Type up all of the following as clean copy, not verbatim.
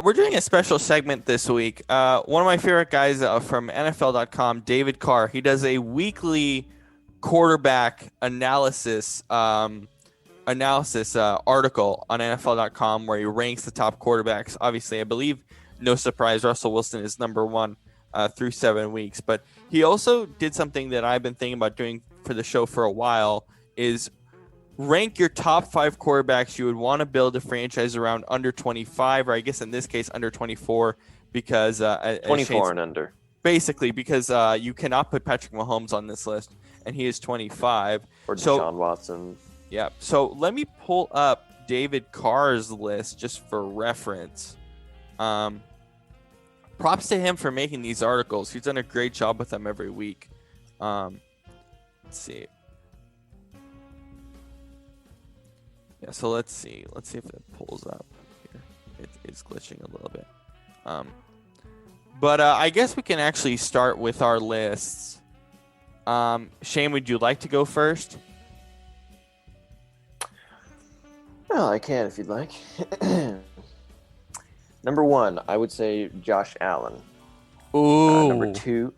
We're doing a special segment this week. One of my favorite guys from NFL.com, David Carr, he does a weekly quarterback analysis article on NFL.com where he ranks the top quarterbacks. Obviously, I believe, no surprise, Russell Wilson is number one through 7 weeks. But he also did something that I've been thinking about doing for the show for a while, is rank your top 5 quarterbacks you would want to build a franchise around under 25, or I guess in this case under 24, because 24 and under. Basically, because you cannot put Patrick Mahomes on this list, and he is 25. Or Deshaun Watson. Yeah. So let me pull up David Carr's list just for reference. Props to him for making these articles. He's done a great job with them every week. Let's see. Yeah, so let's see. Let's see if it pulls up here. It's glitching a little bit. But I guess we can actually start with our lists. Shane, would you like to go first? Well, I can if you'd like. Number 1, I would say Josh Allen. Ooh. Number 2.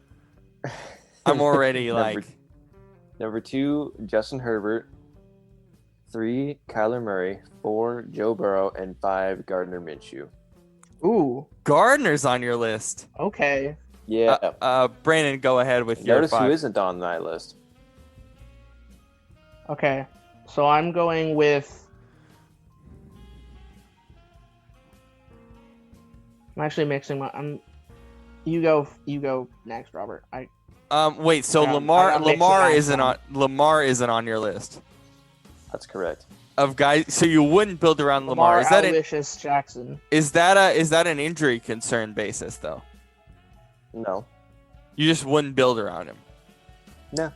I'm already Number 2, Justin Herbert. 3, Kyler Murray. 4, Joe Burrow. And 5, Gardner Minshew. Ooh. Gardner's on your list. Okay. Yeah. Brandon, go ahead with your Notice 5. who isn't on my list. Okay. So I'm going with. I'm actually mixing my. You go next, Robert. Wait. So Lamar isn't on your list That's correct. of guys. So you wouldn't build around Lamar. Is that Aloysius Jackson? Is that an injury concern basis though? No. You just wouldn't build around him. No.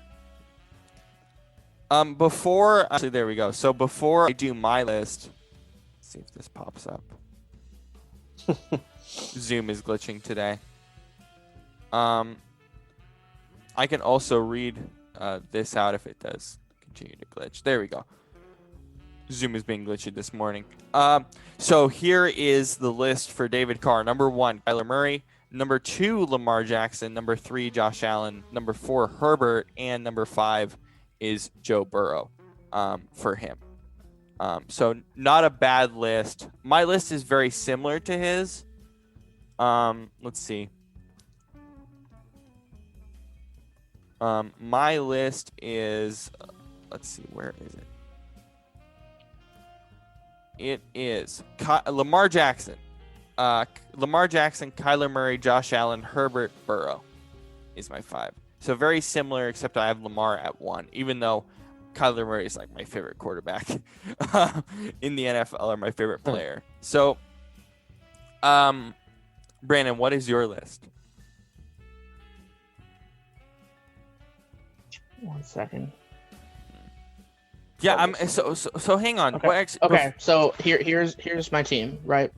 Actually, there we go. So before I do my list, let's see if this pops up. Zoom is glitching today. I can also read this out if it does continue to glitch. There we go. Zoom is being glitchy this morning. So here is the list for David Carr. Number 1, Kyler Murray. Number 2, Lamar Jackson. Number 3, Josh Allen. Number 4, Herbert. And number 5 is Joe Burrow for him. So not a bad list. My list is very similar to his. Let's see. My list is, let's see, where is it? It is Lamar Jackson. Lamar Jackson, Kyler Murray, Josh Allen, Herbert, Burrow is my 5. So very similar, except I have Lamar at 1, even though Kyler Murray is like my favorite quarterback in the NFL, or my favorite player. So, Brandon, what is your list? 1 second. Yeah, so hang on. Okay. So here's my team, right?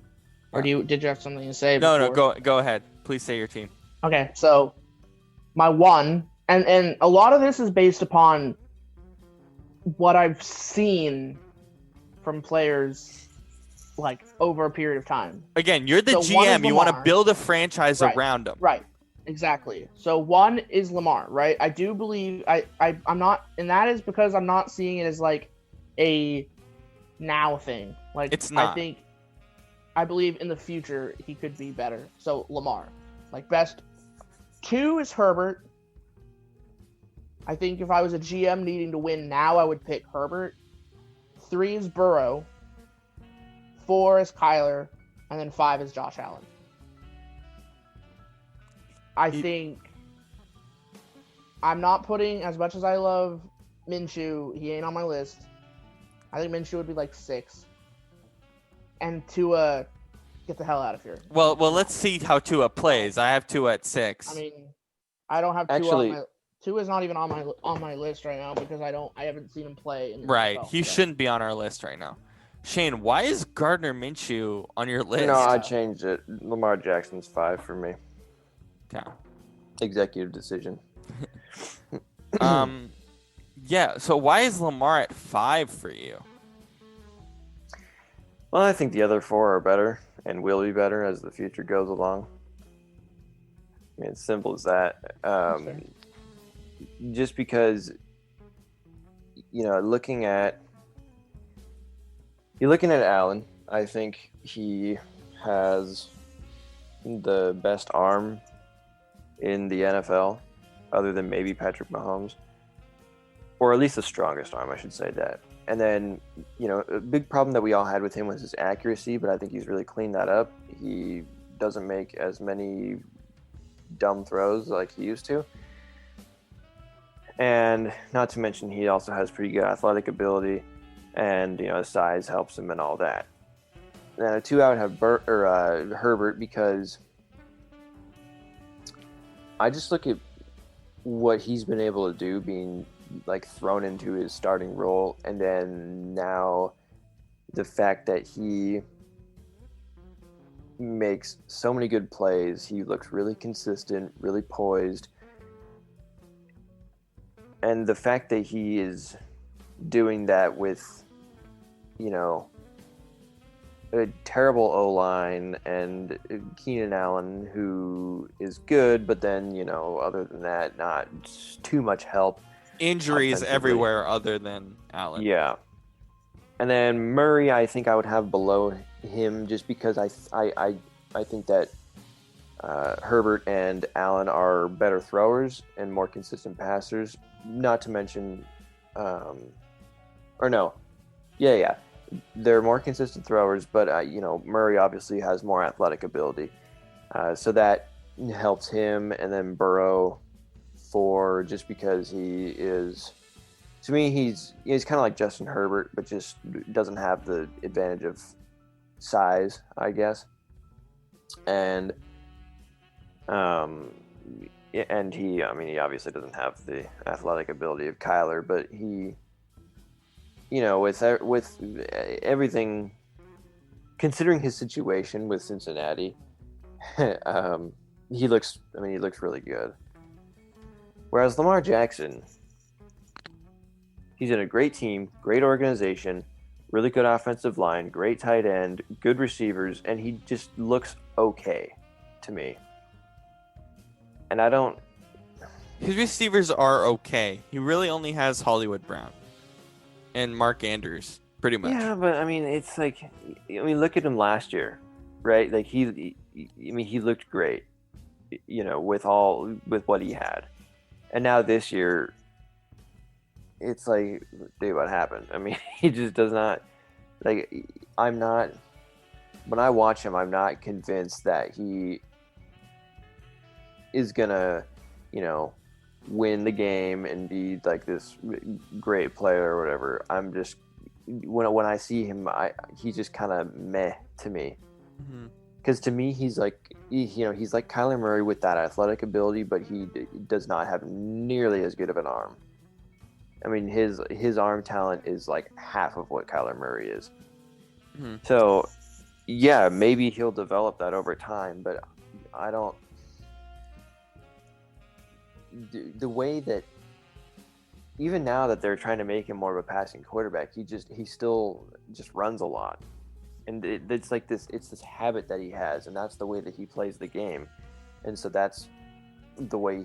Or did you have something to say? No, go ahead. Please say your team. Okay, so my 1, and a lot of this is based upon what I've seen from players like over a period of time. Again, you're the GM. You want to build a franchise around them. Right. Exactly. So 1 is Lamar, right? I do believe I'm not, and that is because I'm not seeing it as like a now thing. Like it's not. I believe in the future he could be better. So Lamar, like best. 2 is Herbert. I think if I was a GM needing to win now, I would pick Herbert. 3 is Burrow. 4 is Kyler, and then 5 is Josh Allen. I think I'm not putting, as much as I love Minshew, he ain't on my list. I think Minshew would be like 6. And Tua, get the hell out of here. Well, let's see how Tua plays. I have Tua at 6. I mean, I don't have Tua Actually, on my. Tua is not even on my list right now because I haven't seen him play. Right, he shouldn't be on our list right now. Shane, why is Gardner Minshew on your list? No, I changed it. Lamar Jackson's 5 for me. Yeah. Executive decision. Yeah. So why is Lamar at 5 for you? Well, I think the other 4 are better. and will be better as the future goes along. I mean, it's simple as that. fair. Just because, you're looking at Allen, I think he has the best arm in the NFL, other than maybe Patrick Mahomes, or at least the strongest arm, I should say that. And then, a big problem that we all had with him was his accuracy, but I think he's really cleaned that up. He doesn't make as many dumb throws like he used to. And not to mention, he also has pretty good athletic ability, and his size helps him and all that. And then at 2, I would have Herbert, because I just look at what he's been able to do, being like thrown into his starting role, and then now the fact that he makes so many good plays. He looks really consistent, really poised. And the fact that he is doing that with, a terrible O-line and Keenan Allen, who is good, but then, other than that, not too much help. Injuries offensively. everywhere other than Allen. Yeah. And then Murray, I think I would have below him, just because I think that Herbert and Allen are better throwers and more consistent passers. Not to mention, they're more consistent throwers, but Murray obviously has more athletic ability, so that helps him. And then Burrow, just because he is, to me, he's kind of like Justin Herbert, but just doesn't have the advantage of size, I guess. And he obviously doesn't have the athletic ability of Kyler, but he, with everything, considering his situation with Cincinnati, he looks really good. Whereas Lamar Jackson, he's in a great team, great organization, really good offensive line, great tight end, good receivers, and he just looks okay to me. And His receivers are okay. He really only has Hollywood Brown and Mark Andrews, pretty much. Yeah, but it's like, look at him last year, right? Like he looked great, with what he had. And now this year, it's like, dude, what happened? He just does not, like, when I watch him, I'm not convinced that he is gonna, win the game and be like this great player or whatever. I'm just, when I see him, he's just kind of meh to me. Because to me, he's like Kyler Murray with that athletic ability, but he does not have nearly as good of an arm. His arm talent is like half of what Kyler Murray is. So, yeah, maybe he'll develop that over time, but I don't. The way that, even now that they're trying to make him more of a passing quarterback, he still just runs a lot. And it's like this habit that he has, and that's the way that he plays the game. And so that's the way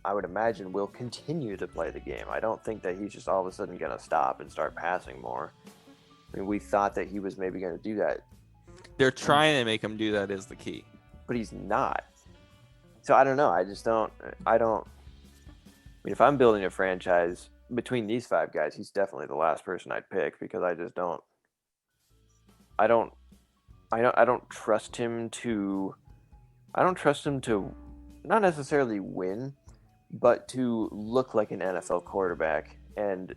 I would imagine, will continue to play the game. I don't think that he's just all of a sudden going to stop and start passing more. We thought that he was maybe going to do that. They're trying to make him do that, is the key. But he's not. So I don't know. If I'm building a franchise between these 5 guys, he's definitely the last person I'd pick, because I don't trust him to not necessarily win, but to look like an NFL quarterback and,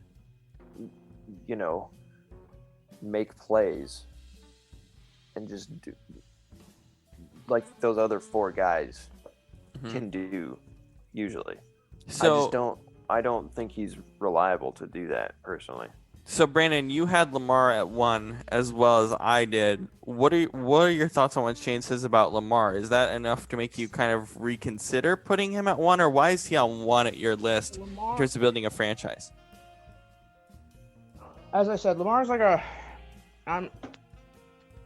make plays and just do like those other 4 guys can do usually. So I don't think he's reliable to do that personally. So Brandon, you had Lamar at 1 as well as I did. What are your thoughts on what Shane says about Lamar? Is that enough to make you kind of reconsider putting him at 1, or why is he on 1 at your list in terms of building a franchise? As I said, Lamar's like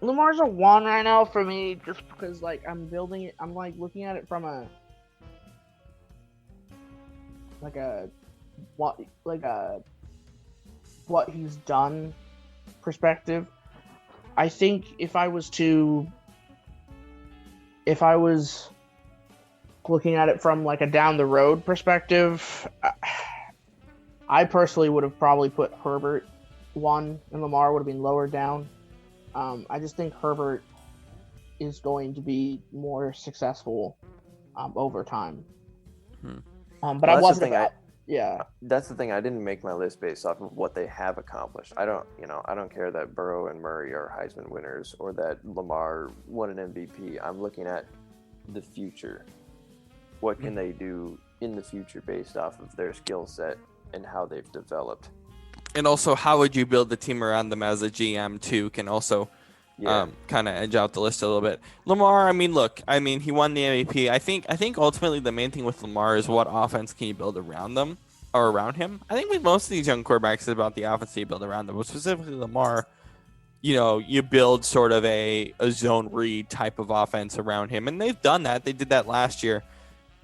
Lamar's a 1 right now for me, just because like I'm building it. I'm like looking at it from a like a what like a what he's done perspective. I think if I was looking at it from like a down the road perspective, I personally would have probably put Herbert 1 and Lamar would have been lower down. I just think Herbert is going to be more successful over time. But Well, I that's wasn't the thing. about, yeah. That's the thing. I didn't make my list based off of what they have accomplished. I don't care that Burrow and Murray are Heisman winners or that Lamar won an MVP. I'm looking at the future. What can they do in the future based off of their skill set and how they've developed? And also, how would you build the team around them as a GM too? Can also kind of edge out the list a little bit. Lamar, he won the MVP. I think ultimately the main thing with Lamar is what offense can you build around them or around him. I think with most of these young quarterbacks, it's about the offense you build around them. But specifically Lamar, you build sort of a zone read type of offense around him, and they've done that. They did that last year.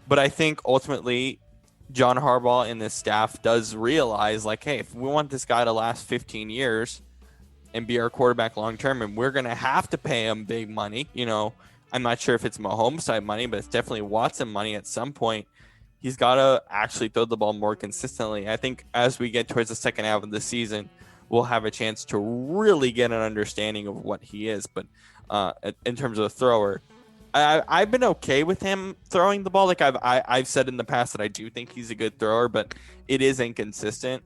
But I think ultimately John Harbaugh and this staff does realize, like, hey, if we want this guy to last 15 years and be our quarterback long term, and we're going to have to pay him big money, I'm not sure if it's Mahomes type money, but it's definitely Watson money at some point. He's got to actually throw the ball more consistently. I think as we get towards the second half of the season, we'll have a chance to really get an understanding of what he is. But in terms of a thrower, I've been okay with him throwing the ball. Like I've said in the past that I do think he's a good thrower, but it is inconsistent.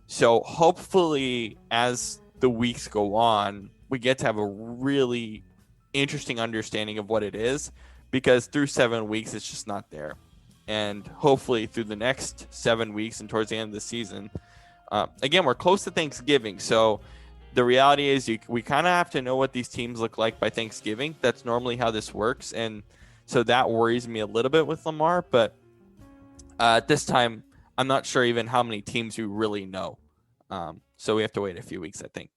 So hopefully as the weeks go on, we get to have a really interesting understanding of what it is, because through 7 weeks, it's just not there. And hopefully through the next 7 weeks and towards the end of the season, again, we're close to Thanksgiving. So the reality is we kind of have to know what these teams look like by Thanksgiving. That's normally how this works. And so that worries me a little bit with Lamar. But at this time, I'm not sure even how many teams we really know. So we have to wait a few weeks, I think.